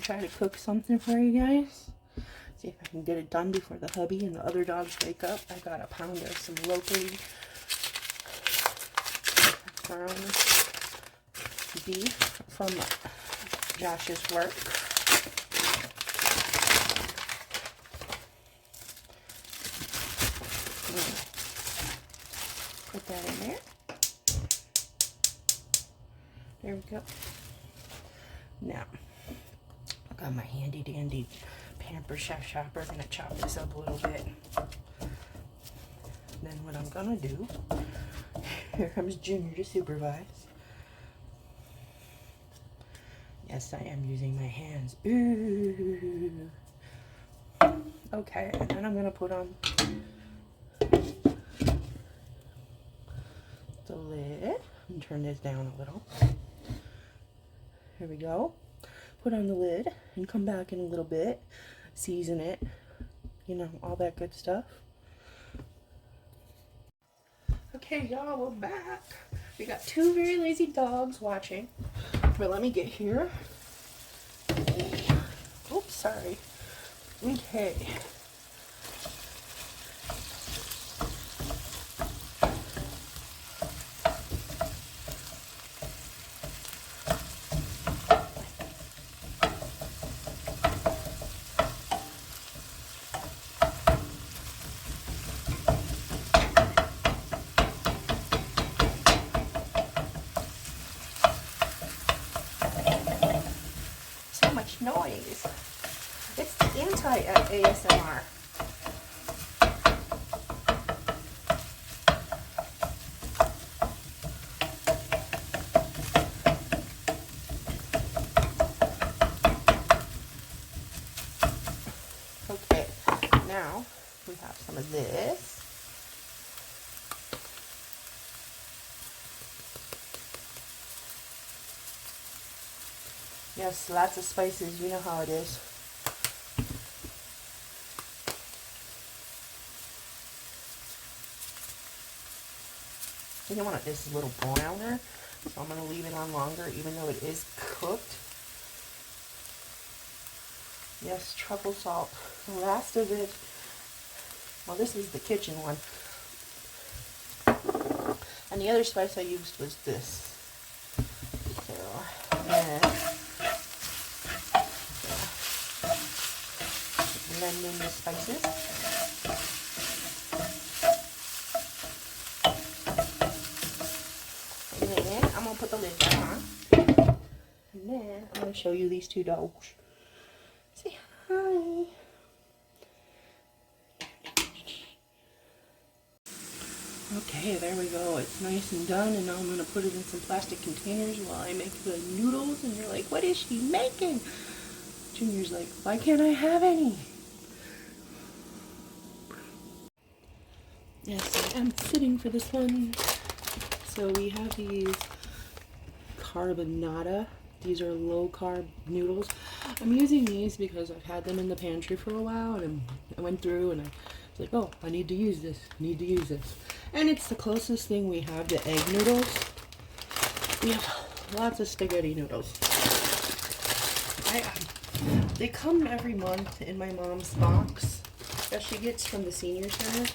try to cook something for you guys. See if I can get it done before the hubby and the other dogs wake up. I got a pound of some locally ground beef from Josh's work. Put that in there. There we go. Now, I got my handy dandy Pamper Chef chopper. I'm gonna chop this up a little bit. Then what I'm gonna do, here comes Junior to supervise. Yes, I am using my hands. Ooh. Okay, and then I'm gonna put on the lid and turn this down a little. Here we go. Put on the lid and come back in a little bit. Season it. You know, all that good stuff. Okay, y'all, we're back. We got two very lazy dogs watching. But let me get here. Oops, sorry. Okay. Noise. It's the anti-ASMR. Okay, now we have some of this. Yes, lots of spices. You know how it is. You want this a little browner, so I'm going to leave it on longer, even though it is cooked. Yes, truffle salt. The last of it. Well, this is the kitchen one. And the other spice I used was this. So, blend in the spices. And then I'm going to put the lid back on. And then I'm going to show you these two dogs. Say hi. Okay, there we go. It's nice and done, and now I'm going to put it in some plastic containers while I make the noodles. And you're like, what is she making? Junior's like, why can't I have any? Yes, I'm sitting for this one. So we have these carbonara. These are low carb noodles. I'm using these because I've had them in the pantry for a while, and I went through and I was like, oh, I need to use this. And it's the closest thing we have to egg noodles. We have lots of spaghetti noodles. They come every month in my mom's box that she gets from the senior center.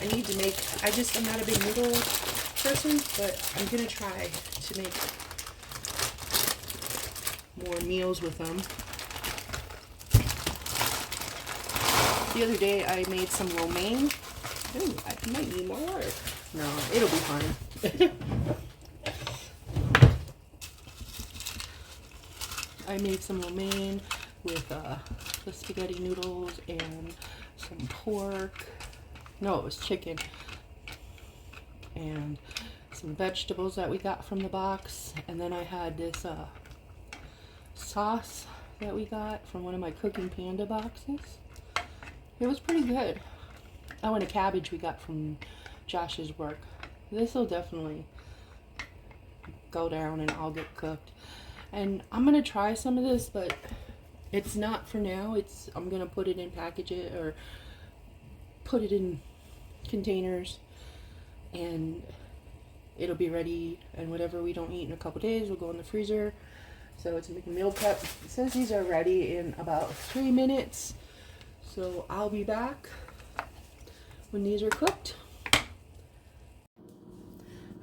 I need to make, I'm not a big noodle person, but I'm going to try to make more meals with them. The other day I made some lo mein. Ooh, I might need more water. No, it'll be fine. I made some lo mein with the spaghetti noodles and some pork. No, it was chicken. And some vegetables that we got from the box. And then I had this sauce that we got from one of my Cooking Panda boxes. It was pretty good. Oh, and a cabbage we got from Josh's work. This will definitely go down and all get cooked. And I'm going to try some of this, but it's not for now. I'm going to put it in, package it, or put it in containers, and it'll be ready. And whatever we don't eat in a couple days will go in the freezer. So it's a meal prep. It says these are ready in about 3 minutes. So I'll be back when these are cooked.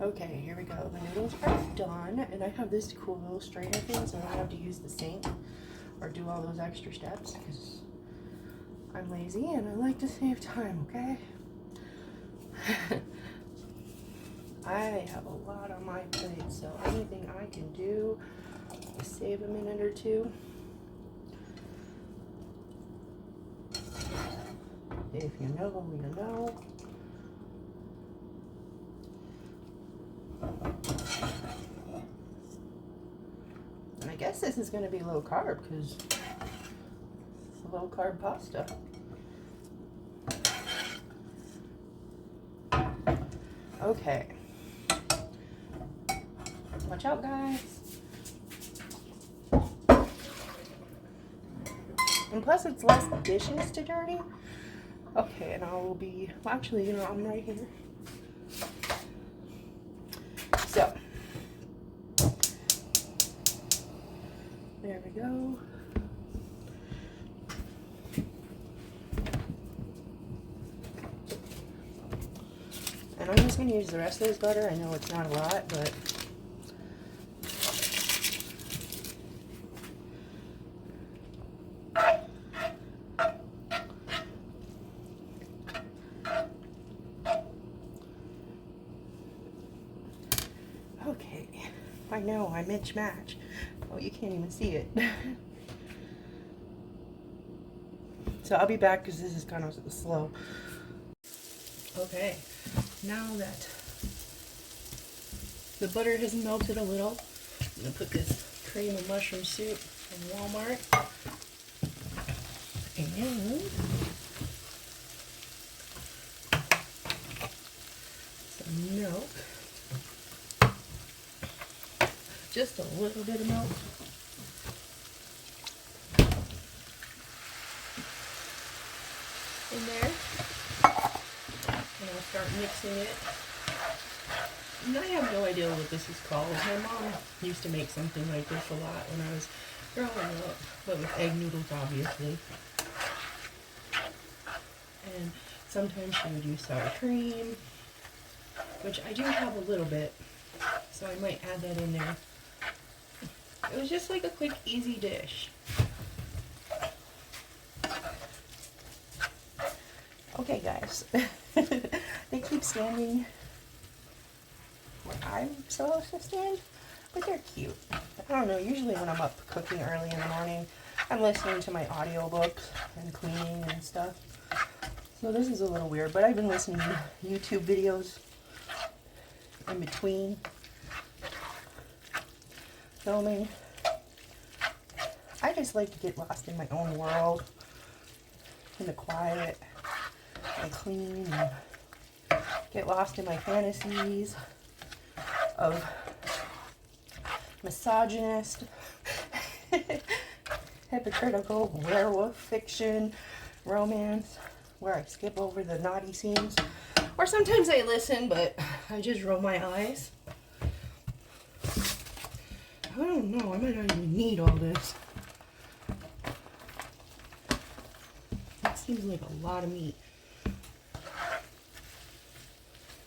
Okay, here we go. The noodles are done, and I have this cool little strainer thing, so I don't have to use the sink or do all those extra steps because I'm lazy and I like to save time, okay? I have a lot on my plate, so anything I can do to save a minute or two. If you know, you know. And I guess this is going to be low carb because it's a low carb pasta. Okay. Watch out, guys. And plus it's less dishes to dirty. Okay, and I will be, well, actually, you know, I'm right here. So, there we go. And I'm just going to use the rest of this butter. I know it's not a lot, but okay. I know, I mismatch. Oh, you can't even see it. So I'll be back because this is kind of slow. Okay, now that the butter has melted a little, I'm going to put this cream of mushroom soup from Walmart and some milk. Just a little bit of milk. In there. And I'll start mixing it. And I have no idea what this is called. My mom used to make something like this a lot when I was growing up, but with egg noodles, obviously. And sometimes she would use sour cream, which I do have a little bit, so I might add that in there. It was just like a quick, easy dish. Okay, guys. They keep standing where I'm supposed to stand, but they're cute. I don't know, usually when I'm up cooking early in the morning, I'm listening to my audiobooks and cleaning and stuff. So this is a little weird, but I've been listening to YouTube videos in between filming. I just like to get lost in my own world, in the quiet, and clean, and get lost in my fantasies of misogynist, hypocritical werewolf fiction, romance, where I skip over the naughty scenes. Or sometimes I listen, but I just roll my eyes. I don't know, I might not even need all this. That seems like a lot of meat.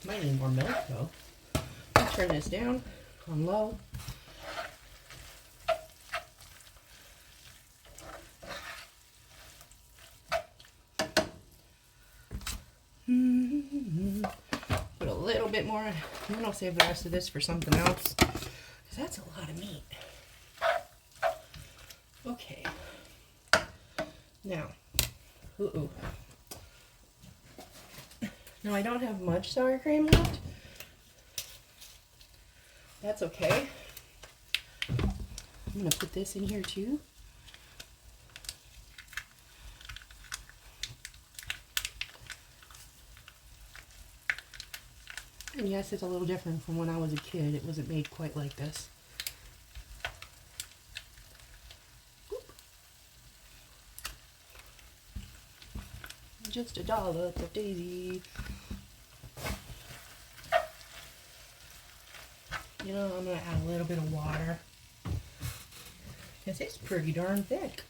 Might need more milk though. I'll turn this down on low. Put a little bit more, and then I'll save the rest of this for something else, because that's a lot of meat. Okay. Now, now I don't have much sour cream left. That's okay. I'm gonna put this in here too. And yes, it's a little different from when I was a kid. It wasn't made quite like this. Just a dollop of Daisy. You know, I'm going to add a little bit of water. because it's pretty darn thick.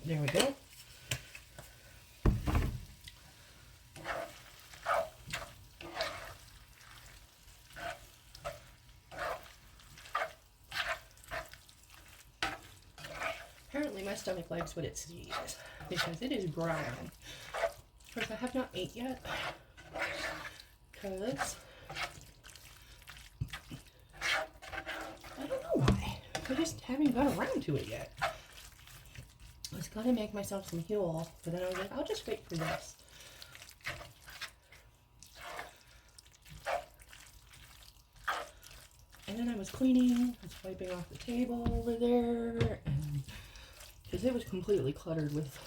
There we go. Apparently my stomach likes what it sees because it is brown. Of course, I have not ate yet because I don't know why. I just haven't got around to it yet. I was gonna make myself some Huel, but then I was like, I'll just wait for this. And then I was cleaning, I was wiping off the table over there, and because it was completely cluttered with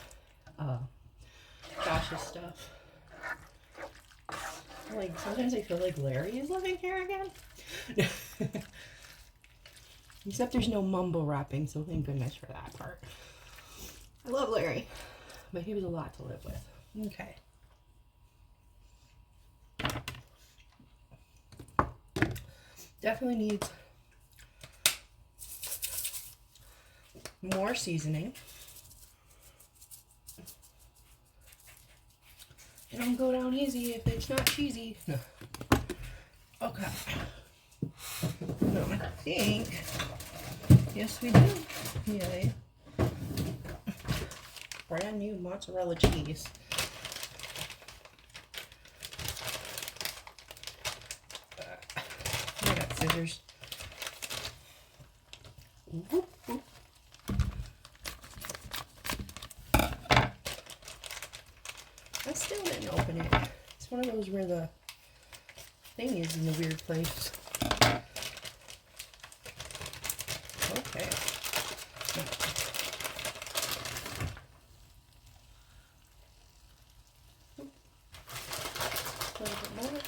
Josh's stuff. Like, sometimes I feel like Larry is living here again. Except there's no mumbo wrapping, so thank goodness for that part. I love Larry, but he was a lot to live with. Okay. Definitely needs more seasoning. It don't go down easy if it's not cheesy. No. Okay. No, I think. Yes, we do. Yay. Brand new mozzarella cheese. I got scissors. Whoop, whoop. I still didn't open it. It's one of those where the thing is in the weird place. Okay. A little bit more.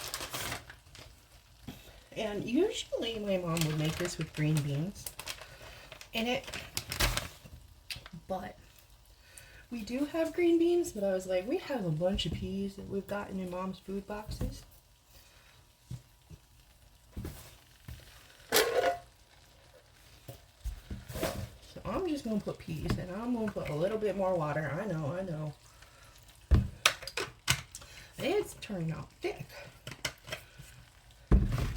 And usually my mom would make this with green beans in it, but we do have green beans, but I was like, we have a bunch of peas that we've gotten in Mom's food boxes. So I'm just going to put peas, and I'm going to put a little bit more water. I know. It's turning out thick.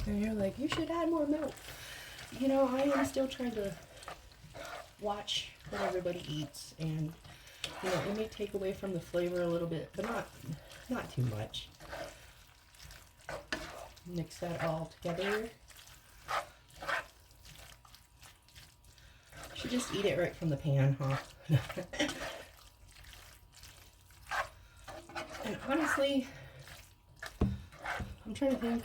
And you're like, you should add more milk. You know, I am still trying to watch what everybody eats, and you know, it may take away from the flavor a little bit, but not too much. Mix that all together. Should just eat it right from the pan, huh? And honestly, I'm trying to think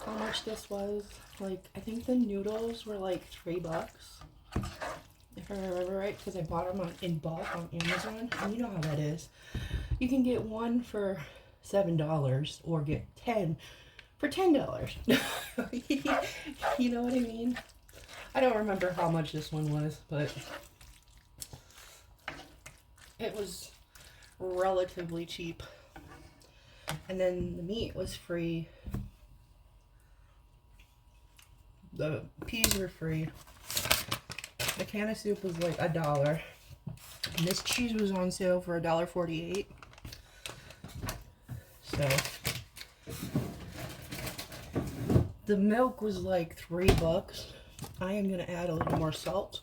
how much this was. Like, I think the noodles were like $3. If I remember right, because I bought them in bulk on Amazon, and you know how that is. You can get one for $7 or get 10 for $10. You know what I mean? I don't remember how much this one was, but it was relatively cheap. And then the meat was free. The peas were free. The can of soup was like $1. And this cheese was on sale for $1.48. So the milk was like $3. I am gonna add a little more salt.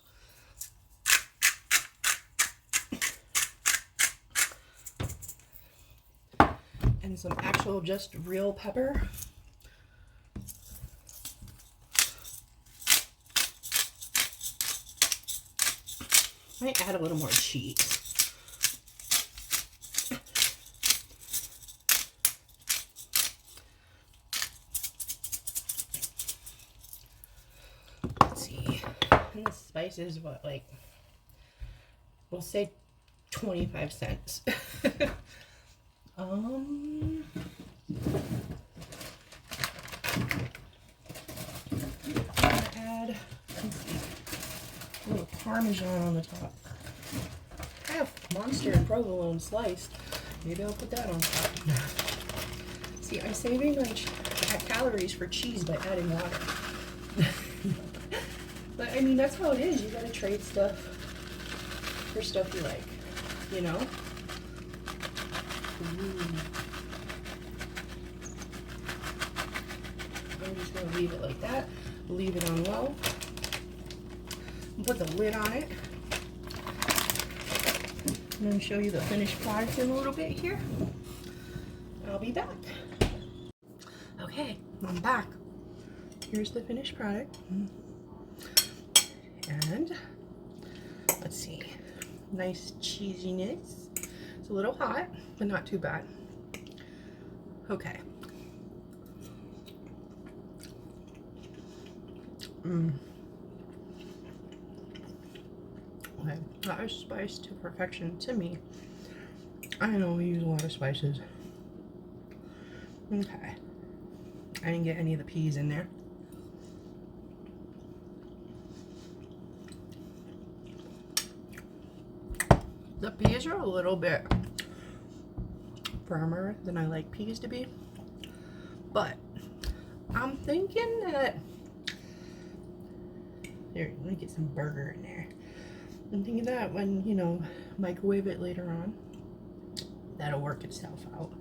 And some actual just real pepper. Might add a little more cheese. Let's see. And the spice is what, like, we'll say 25 cents. I'm gonna add, let's see, a little Parmesan on the top. I have Monster and provolone sliced. Maybe I'll put that on top. See, I'm saving my calories for cheese by adding water. But I mean, that's how it is. You gotta trade stuff for stuff you like, you know? Ooh. I'm just gonna leave it like that. Leave it on low. Put the lid on it. I'm going to show you the finished product in a little bit here. I'll be back. Okay, I'm back. Here's the finished product. And let's see. Nice cheesiness. It's a little hot, but not too bad. Okay. Okay, that is spiced to perfection to me. I know we use a lot of spices. Okay. I didn't get any of the peas in there. The peas are a little bit firmer than I like peas to be. But I'm thinking that... Here, let me get some burger in there. I'm thinking that when, you know, microwave it later on, that'll work itself out.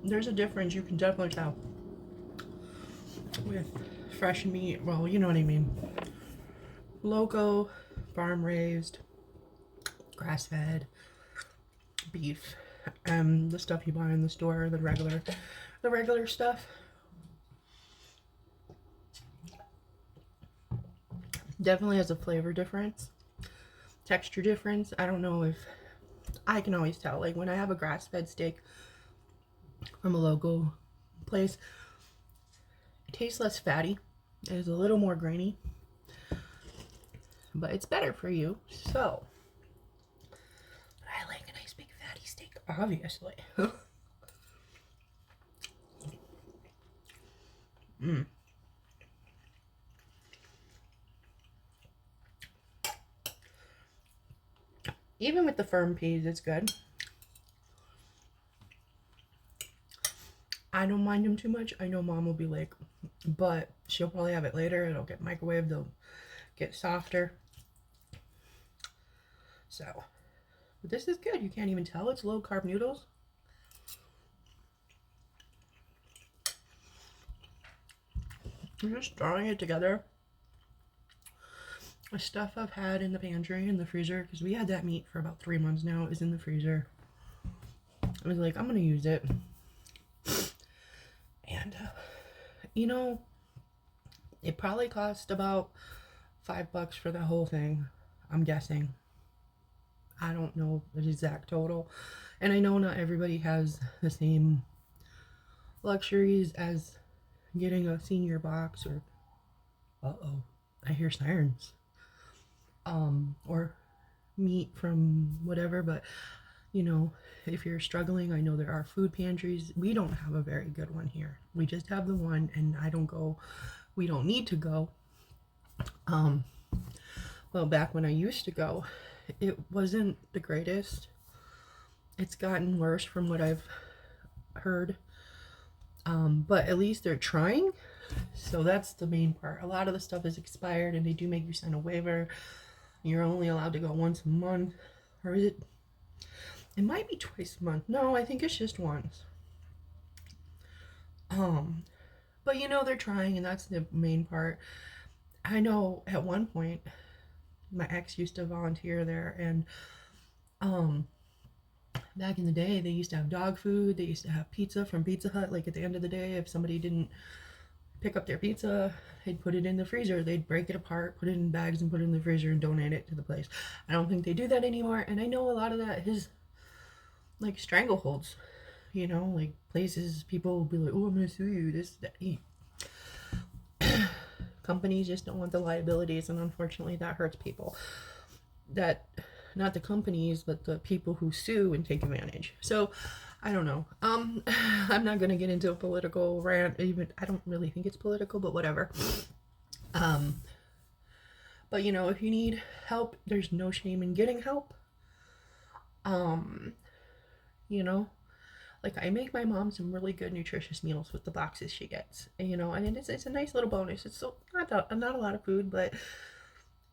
There's a difference, you can definitely tell with fresh meat. Well, you know what I mean. Local, farm raised, grass fed beef, the stuff you buy in the store, the regular stuff. Definitely has a flavor difference, texture difference. I don't know if I can always tell. Like when I have a grass fed steak from a local place, it tastes less fatty. It is a little more grainy, but it's better for you. So I like a nice big fatty steak, obviously. Even with the firm peas, it's good. I don't mind them too much. I know Mom will be like, but she'll probably have it later. It'll get microwaved. They'll get softer. So, but this is good. You can't even tell it's low carb noodles. I'm just throwing it together. The stuff I've had in the pantry, in the freezer, because we had that meat for about 3 months now. It was in the freezer. I was like, I'm going to use it. And, you know, it probably cost about $5 for the whole thing, I'm guessing. I don't know the exact total. And I know not everybody has the same luxuries as getting a senior box or... Uh-oh, I hear sirens. Or meat from whatever, but you know, if you're struggling, I know there are food pantries. We don't have a very good one here. We just have the one, and we don't need to go. Well, back when I used to go, it wasn't the greatest. It's gotten worse from what I've heard. But at least they're trying. So that's the main part. A lot of the stuff is expired, and they do make you sign a waiver. You're only allowed to go once a month. Or is it? It might be twice a month. No, I think it's just once. But you know, they're trying, and that's the main part. I know at one point, my ex used to volunteer there, and back in the day, they used to have dog food. They used to have pizza from Pizza Hut. Like at the end of the day, if somebody didn't pick up their pizza, they'd put it in the freezer. They'd break it apart, put it in bags, and put it in the freezer and donate it to the place. I don't think they do that anymore, and I know a lot of that is like strangleholds. You know, like places, people will be like, oh, I'm gonna sue you, this, that. Companies just don't want the liabilities, and unfortunately that hurts people. That, not the companies, but the people who sue and take advantage. So I don't know. I'm not gonna get into a political rant. Even I don't really think it's political, but whatever. But you know, if you need help, there's no shame in getting help. Um, you know, like I make my mom some really good nutritious meals with the boxes she gets, and, you know, and it's a nice little bonus. It's so not a lot of food, but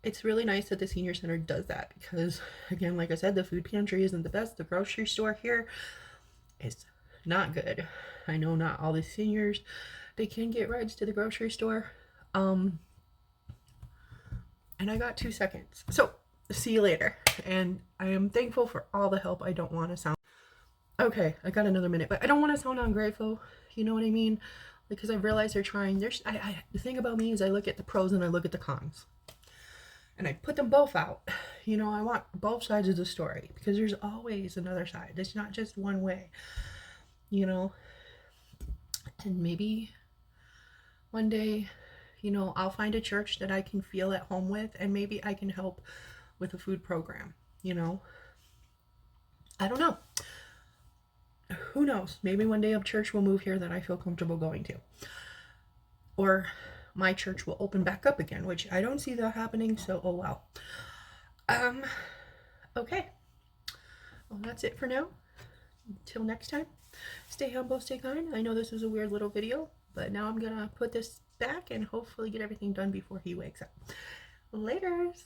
it's really nice that the senior center does that because, again, like I said, the food pantry isn't the best. The grocery store here is not good. I know not all the seniors, they can get rides to the grocery store. And I got 2 seconds. So, see you later. And I am thankful for all the help. I don't want to sound... Okay, I got another minute, but I don't want to sound ungrateful. You know what I mean? Because I realize they're trying. The thing about me is I look at the pros and I look at the cons. And I put them both out. You know, I want both sides of the story because there's always another side. It's not just one way. You know? And maybe one day, you know, I'll find a church that I can feel at home with, and maybe I can help with a food program, you know? I don't know. Who knows? Maybe one day a church will move here that I feel comfortable going to. Or my church will open back up again, which I don't see that happening, so oh well. Okay. Well, that's it for now. Until next time, stay humble, stay kind. I know this was a weird little video, but now I'm gonna put this back and hopefully get everything done before he wakes up. Laters!